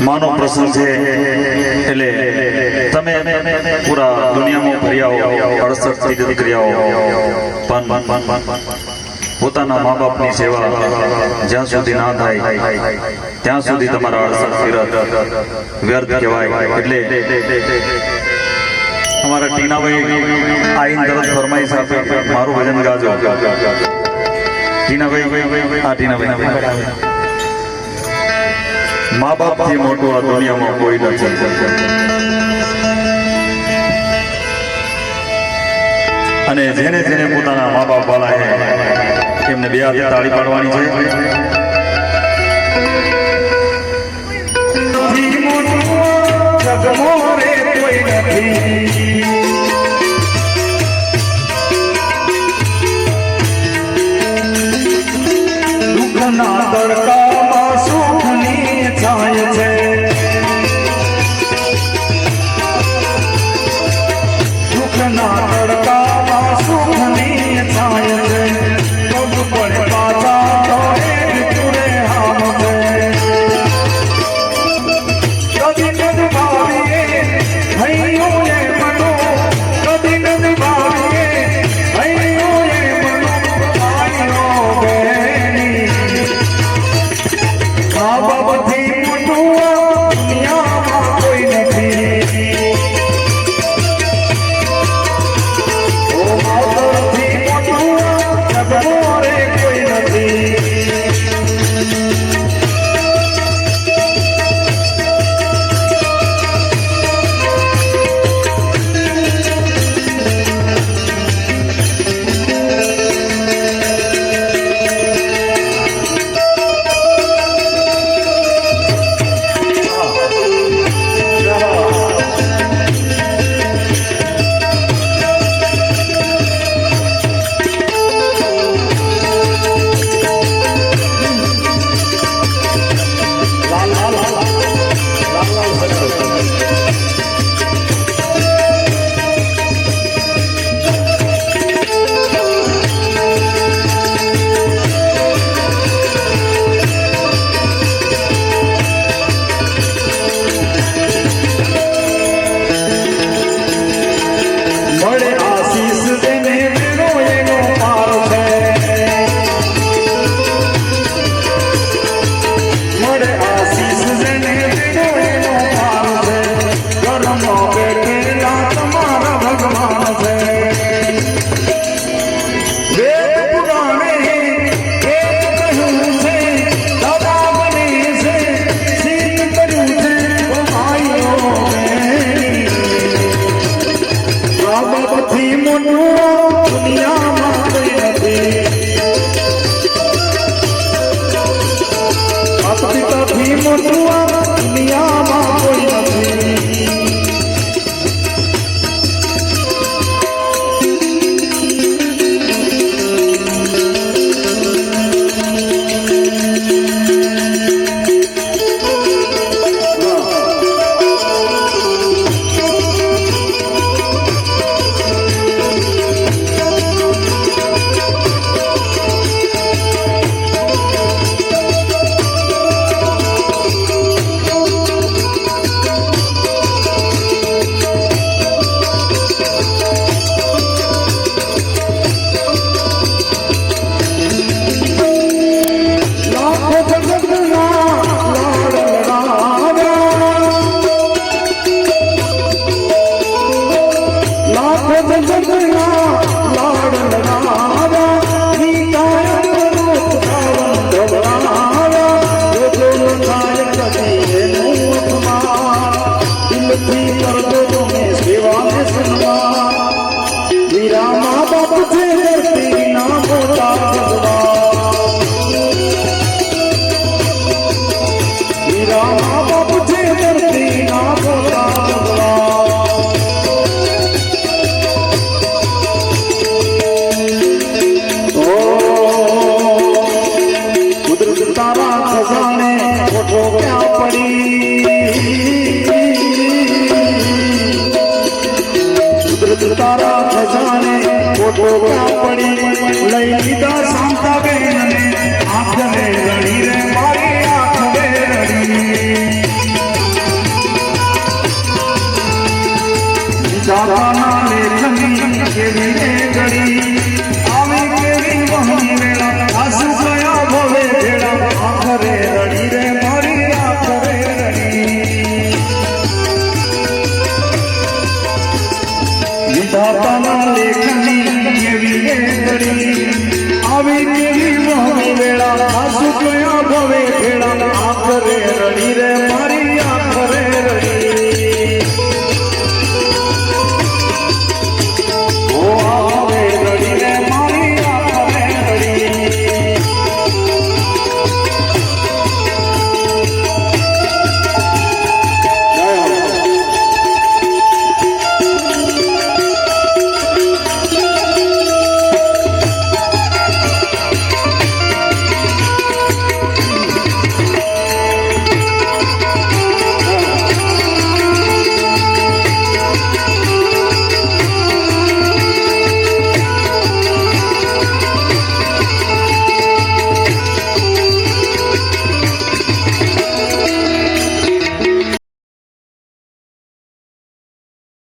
માનો પ્રશ્ન છે એટલે તમે પૂરા દુનિયામાં ફર્યા હો 68 તીર્થ કર્યા હો પણ પોતાના મા બાપની સેવા જ્યાં સુધી ના થાય ત્યાં સુધી તમારા 68 તીર્થ વ્યર્થ કહેવાય એટલે हमारा टीना भाई आइन तरफ फरमाइश आपे मारू भजन गाजो टीना भाई आ टीना भाई माँ बाप थी मोटो आ दुनिया में कोई नहीं अने जेने जेने पोताना माँ बाप वाला है एमने बे हाथे ताળી પાડવાની છે जगमोरे कोई नहीं दुखना तड़का सुखनी छाय छे दुखना तड़का सुखनी छाय छे कब पड़े पाछा तो एक तुरे हम छे कभी कभी भाविए भाइयों ये मनो कभी कभी भाविए भाइयों ये मनो भाइयों बहनी माँ बाप थी मुटुआ दुनिया में कोई नहीं ओ माँ बाप थी मुटुआ जग मोरे कोई नहीं लई दा सांता बेन ने आंख में रड़ी रे मारी आंख में रड़ी રડી